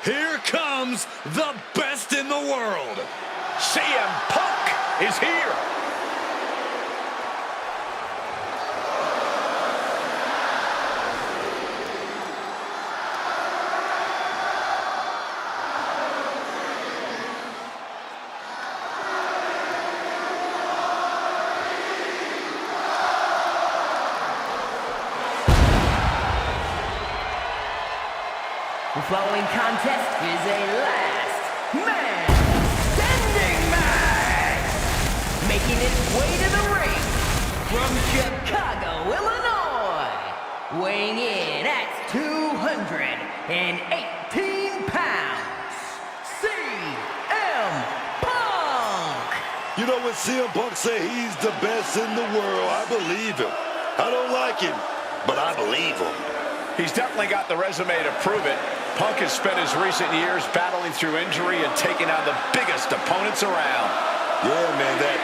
Here comes the best in the world. CM Punk is here. The following contest is a last man standing match. Making its way to the ring from Chicago, Illinois. Weighing in at 218 pounds, CM Punk. You know when CM Punk say he's the best in the world, I believe him. I don't like him, but I believe him. He's definitely got the resume to prove it. Punk has spent his recent years battling through injury and taking on the biggest opponents around. Yeah, man, that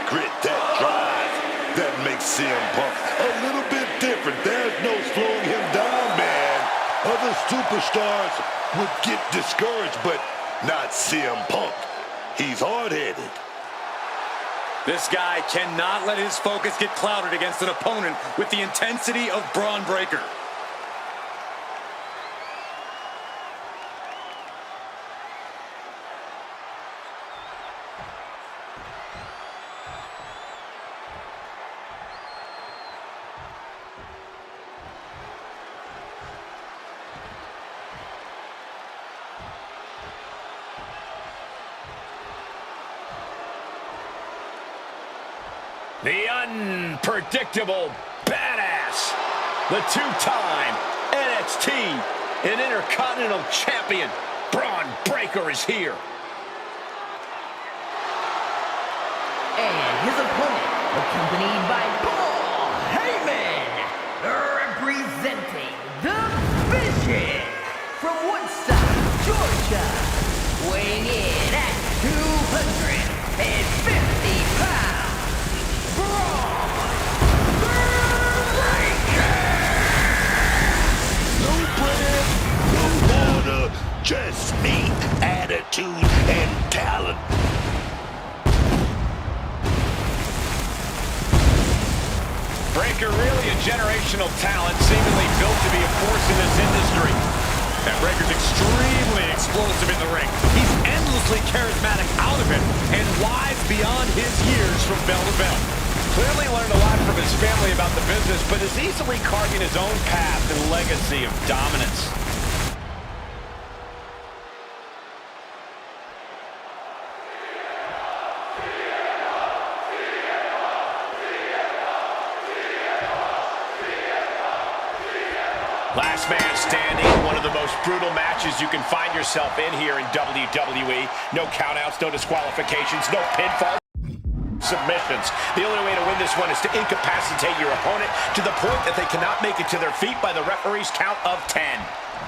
grit, that drive, that makes CM Punk a little bit different. There's no slowing him down, man. Other superstars would get discouraged, but not CM Punk. He's hard-headed. This guy cannot let his focus get clouded against an opponent with the intensity of Braun Breaker. The unpredictable badass, the two-time NXT and Intercontinental Champion, Braun Breaker is here. And his opponent, accompanied by Paul Heyman, representing the Vision from Woodstock, Georgia, weighing in at 250 pounds. No bread, no water, just meat, attitude, and talent. Breaker really a generational talent, seemingly built to be a force in this industry. And Breaker's extremely explosive in the ring. He's endlessly charismatic out of it and wise beyond his years from bell to bell. Clearly learned a lot from his family about the business, but is easily carving his own path and legacy of dominance. Last man standing, one of the most brutal matches you can find yourself in here in WWE. No countouts, no disqualifications, no pinfall. Submissions. The only way to win this one is to incapacitate your opponent to the point that they cannot make it to their feet by the referee's count of 10.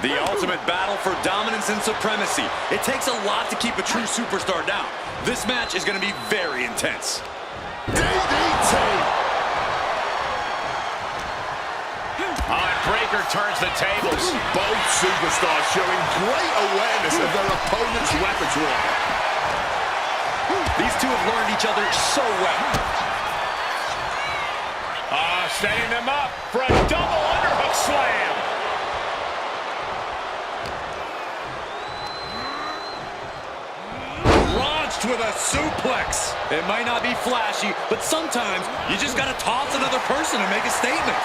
The ultimate battle for dominance and supremacy. It takes a lot to keep a true superstar down. This match is going to be very intense. DDT! Breaker turns the tables. Both superstars showing great awareness of their opponent's repertoire. These two have learned each other so well. Setting them up for a double underhook slam. Launched with a suplex. It might not be flashy, but sometimes you just got to toss another person and make a statement.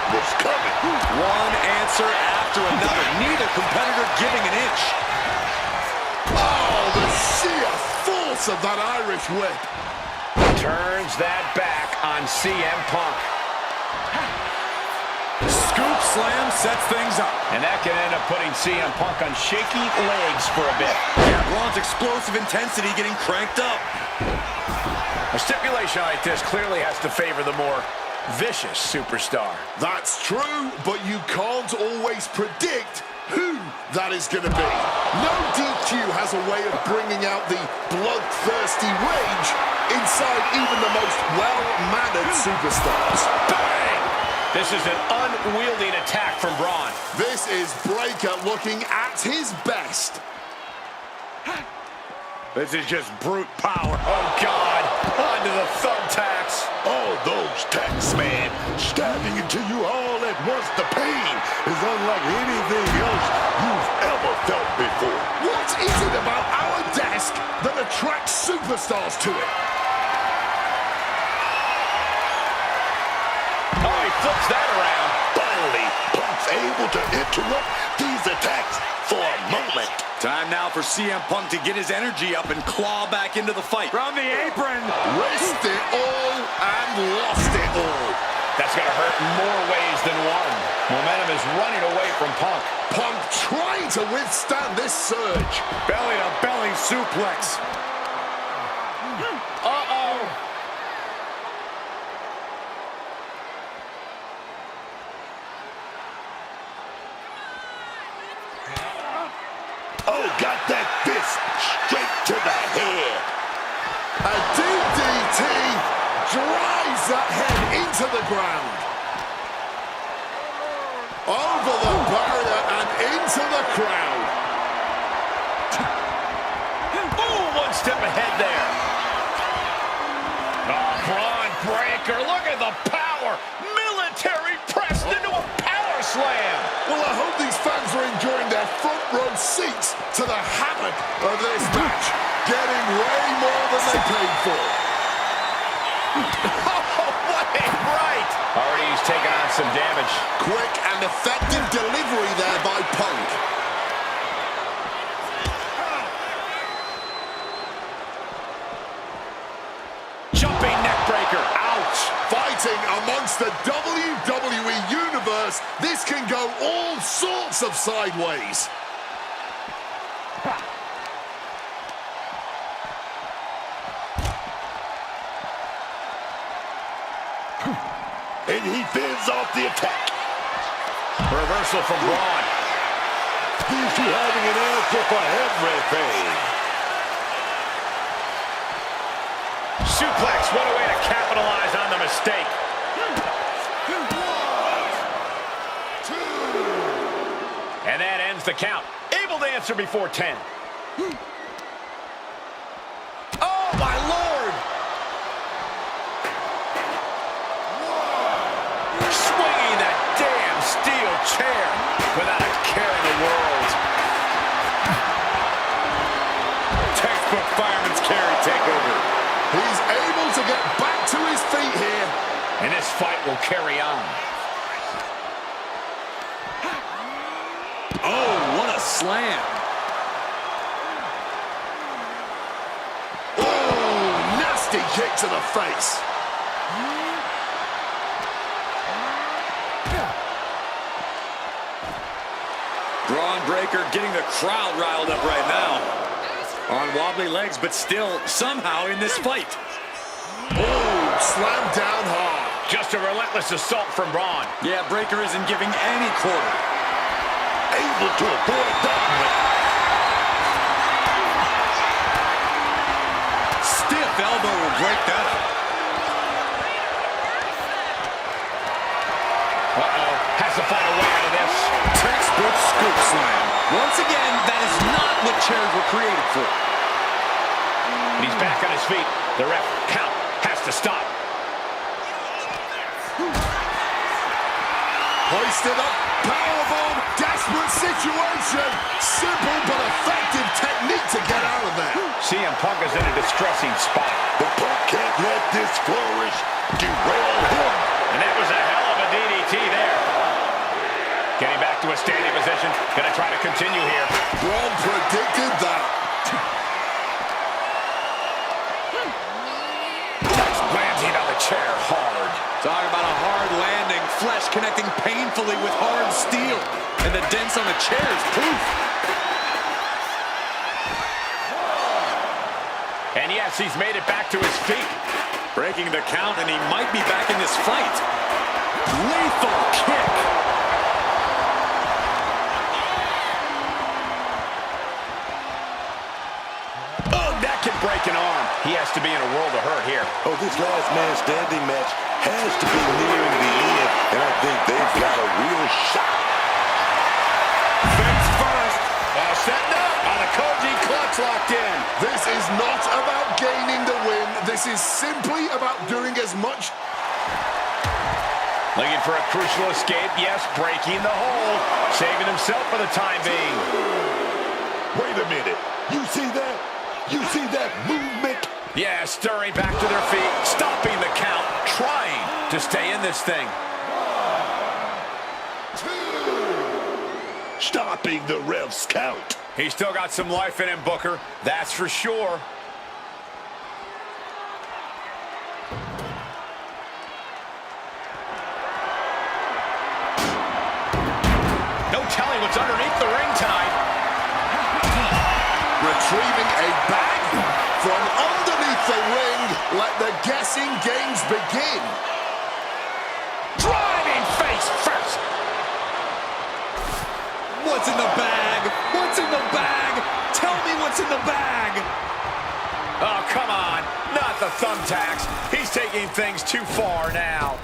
Was coming. One answer after another. Neither competitor giving an inch. Oh, the sheer force of that Irish whip. Turns that back on CM Punk. Scoop slam sets things up. And that can end up putting CM Punk on shaky legs for a bit. Yeah, Braun's explosive intensity getting cranked up. A stipulation like this clearly has to favor the more vicious superstar. That's true, but you can't always predict who that is going to be. No DQ has a way of bringing out the bloodthirsty rage inside even the most well-mannered superstars. Bang! This is an unwieldy attack from Braun. This is Breakker looking at his best. This is just brute power. Oh, God. Onto the thumbtacks. Oh, those tacks, man. Stabbing into you all at once. The pain is unlike anything else you've ever felt before. What is it about our desk that attracts superstars to it? Oh, he flips that around. Finally, Punk's able to interrupt these attacks for a moment. Time now for CM Punk to get his energy up and claw back into the fight. From the apron. Risked it all and lost it all. That's going to hurt more ways than one. Momentum is running away from Punk. Punk trying to withstand this surge. Belly-to-belly suplex. Uh-oh. Oh, got that fist straight to the head. A DDT drives that head into the ground. Over the barrier and into the crowd. Ooh, one step ahead there. Oh, Braun Breakker, look at the power. Military pressed into a power slam. Well, I hope these fans are enjoying their front row seats to the havoc of this match. Getting way more than they paid for. Oh, what a right. Already he's taken on some damage. Quick and effective delivery there by Punk. Jumping neck breaker. Ouch. Fighting amongst the WWE Universe, this can go all sorts of sideways. And he fends off the attack. Reversal from Braun. These two having an answer for everything. Suplex. What a way to capitalize on the mistake. And that ends the count. Able to answer before 10. Oh, my Lord. Swinging that damn steel chair without a care in the world. Textbook fireman's carry takeover. He's able to get back to his feet here. And this fight will carry on. Oh, what a slam. Oh, nasty kick to the face. Braun Breakker getting the crowd riled up right now. On wobbly legs, but still somehow in this fight. Oh, slammed down hard. Just a relentless assault from Braun. Yeah, Breakker isn't giving any quarter. Able to avoid that one. Stiff elbow will break that up. Uh-oh. Has to find a way out of this. Textbook scoop slam. Once again, that is not what chairs were created for. And he's back on his feet. The ref count has to stop. Hoisted up, powerbomb, desperate situation. Simple but effective technique to get out of there. CM Punk is in a distressing spot. But Punk can't let this flourish derail him. And that was a hell of a DDT there. Getting back to a standing position. Gonna try to continue here. Braun predicted that. Landing on the chair hard. Talk about a hard landing. Flesh connecting painfully with hard steel. And the dents on the chair is proof. And yes, he's made it back to his feet. Breaking the count, and he might be back in this fight. Lethal kick. Oh, that can break an arm. He has to be in a world of hurt here. Oh, this last man standing match has to be nearing the end, and I think they've got a real shot. Face first. Setting up. The Koji clutch locked in. This is not about gaining the win. This is simply about doing as much. Looking for a crucial escape. Yes, breaking the hold. Saving himself for the time being. Wait a minute. You see that? You see that movement? Yeah, stirring back to their feet. Stopping the count. Trying to stay in this thing. Stopping the ref's count. He's still got some life in him, Booker. That's for sure. No telling what's underneath the ring tonight. Retrieving a bag from underneath the ring. Let the guessing games begin. Driving face first. What's in the bag? What's in the bag? Tell me what's in the bag. Oh, come on. Not the thumbtacks. He's taking things too far now.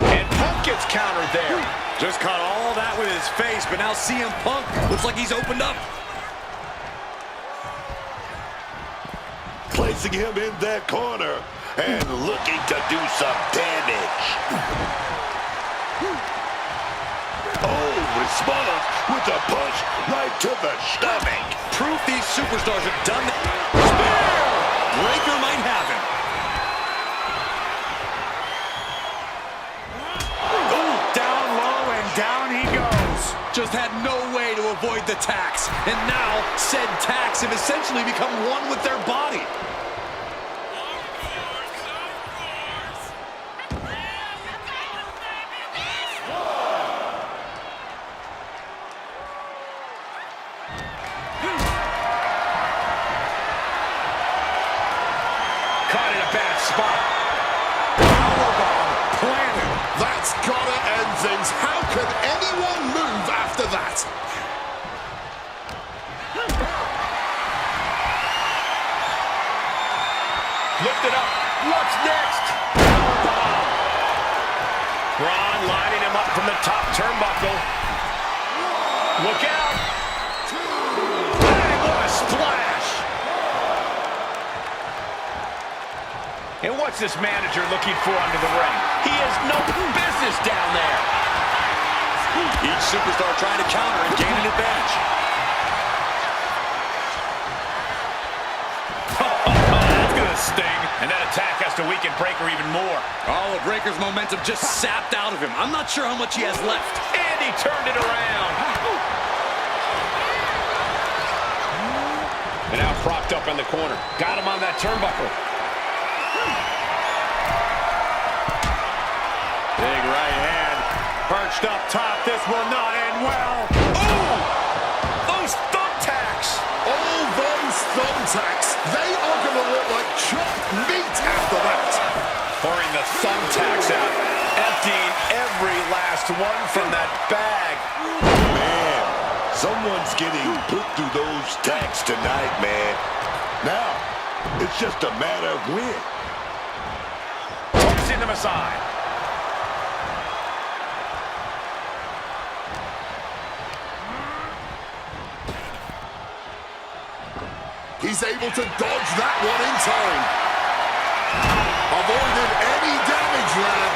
And Punk gets countered there. Just caught all that with his face, but now CM Punk looks like he's opened up. Placing him in that corner and looking to do some damage. Oh, response with a punch right to the stomach. Proof these superstars have done that. Spear! Breaker might have him. Ooh, down low and down he goes. Just had no way to avoid the tax. And now, said tax have essentially become one with their body. Caught in a bad spot. Powerbomb planted. That's gotta end things. How can anyone move after that? Lift it up. What's next? Braun lining him up from the top turnbuckle. Look out. Bang, what a splash. And what's this manager looking for under the ring? He has no business down there. Each superstar trying to counter and gain an advantage. That's gonna sting. And that attack has to weaken Breaker even more. All of Breaker's momentum just sapped out of him. I'm not sure how much he has left. And he turned it around. And now propped up in the corner. Got him on that turnbuckle. Big right hand. Perched up top. This will not end well. Oh! Those thumbtacks! All those thumbtacks, they are going to look like chopped meat after that. Pouring the thumbtacks out. Emptying every last one from that bag. Man, someone's getting put through those tacks tonight, man. Now, it's just a matter of when. Tossing them aside. He's able to dodge that one in time. Avoided any damage there.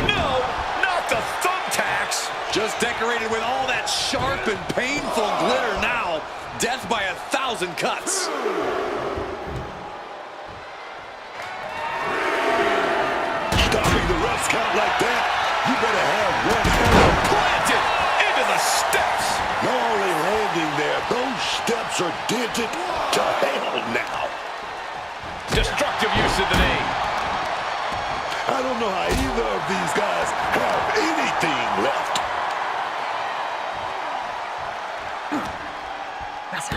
No, not the thumbtacks. Just decorated with all that sharp and painful glitter now. Death by 1,000 cuts. Stopping the ref's count like that, you better have one hell of a Planted into the steps. Not only landing there, those steps are dented to hell now. Destructive use of the knee. I don't know how either of these guys have anything left.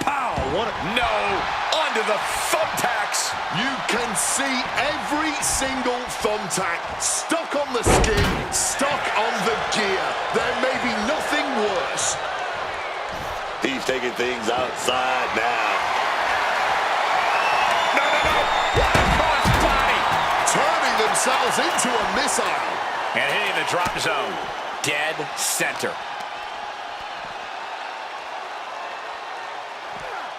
Pow! What a... No! Onto the thumbtacks. You can see every single thumbtack stuck on the skin, stuck on the gear. There may be nothing worse. He's taking everything's outside now. No, no, no. What a crossbody. Turning themselves into a missile. And hitting the drop zone. Dead center.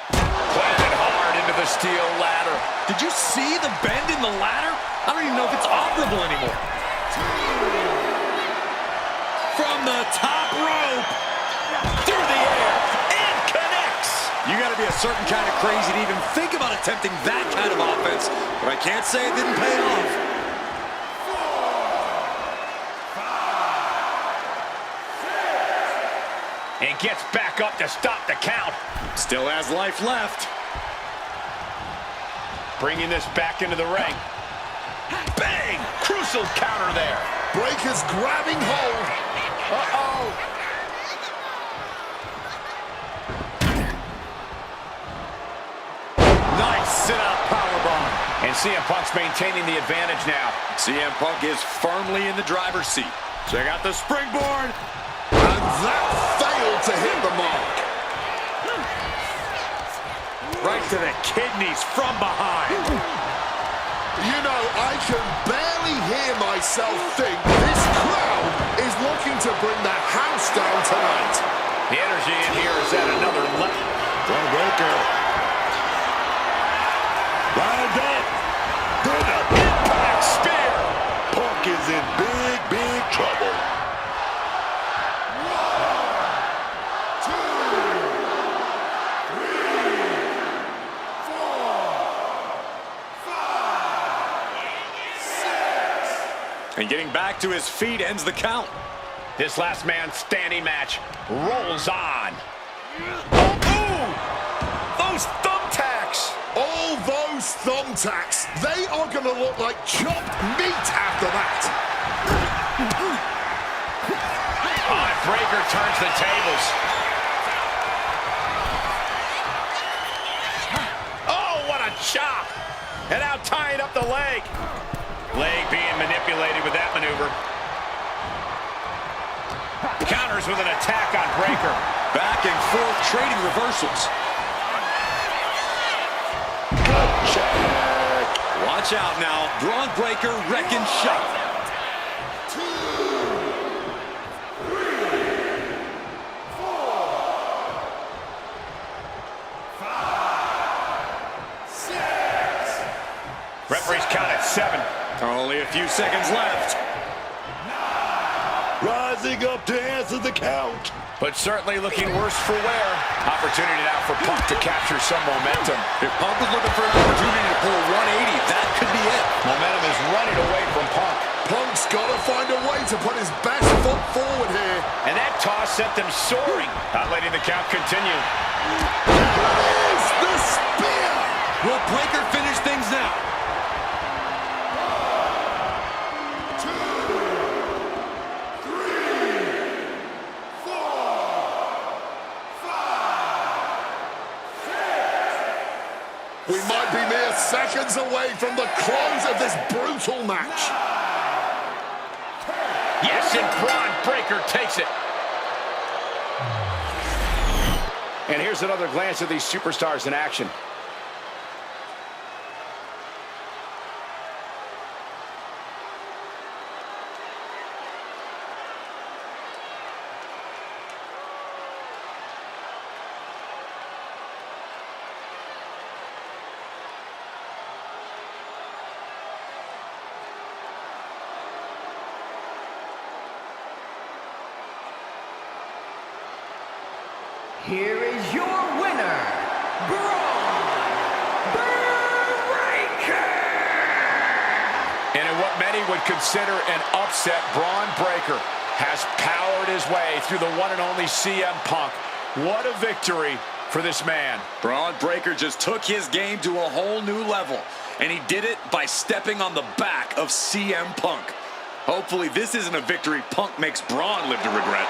Planted hard into the steel ladder. Did you see the bend in the ladder? I don't even know if it's operable anymore. From the top rope. Through the air. And connects. You got to be a certain kind of crazy to even think about attempting that kind of offense. But I can't say it didn't pay off. And gets back up to stop the count. Still has life left. Bringing this back into the ring. Bang! Crucial counter there. Breaker's grabbing hold. Uh-oh. Nice sit-out powerbomb. And CM Punk's maintaining the advantage now. CM Punk is firmly in the driver's seat. Check out the springboard. And that failed to hit the mark. Right to the kidneys from behind. You know, I can barely hear myself think this crowd is looking to bring the house down tonight. The energy in here is at another level. Bron Breakker. Lined up. Then a impact spear. Punk is in big, big trouble. And getting back to his feet ends the count. This last man standing match rolls on. Oh, those thumbtacks. All those thumbtacks, they are going to look like chopped meat after that. Breaker turns the tables. Oh, what a chop. And now tying up the leg. Leg being manipulated with that maneuver. Counters with an attack on Breaker. Back and forth trading reversals. Good check. Watch out now. Braun Breaker wrecking shop. 2, 3, 4, 5, 6. Referee's count at 7. Only a few seconds left. Rising up to answer the count. But certainly looking worse for wear. Opportunity now for Punk to capture some momentum. If Punk was looking for an opportunity to pull a 180, that could be it. Momentum is running away from Punk. Punk's got to find a way to put his best foot forward here. And that toss sent them soaring. Not letting the count continue. That is the spear. Will Breaker finish things now? 2, 3, 4, 5, 6. We might be mere seconds away from the close of this brutal match. Yes, and Braun Breaker takes it. And here's another glance at these superstars in action. Here is your winner, Brons Breakker! And in what many would consider an upset, Braun Breaker has powered his way through the one and only CM Punk. What a victory for this man. Braun Breaker just took his game to a whole new level, and he did it by stepping on the back of CM Punk. Hopefully this isn't a victory Punk makes Braun live to regret.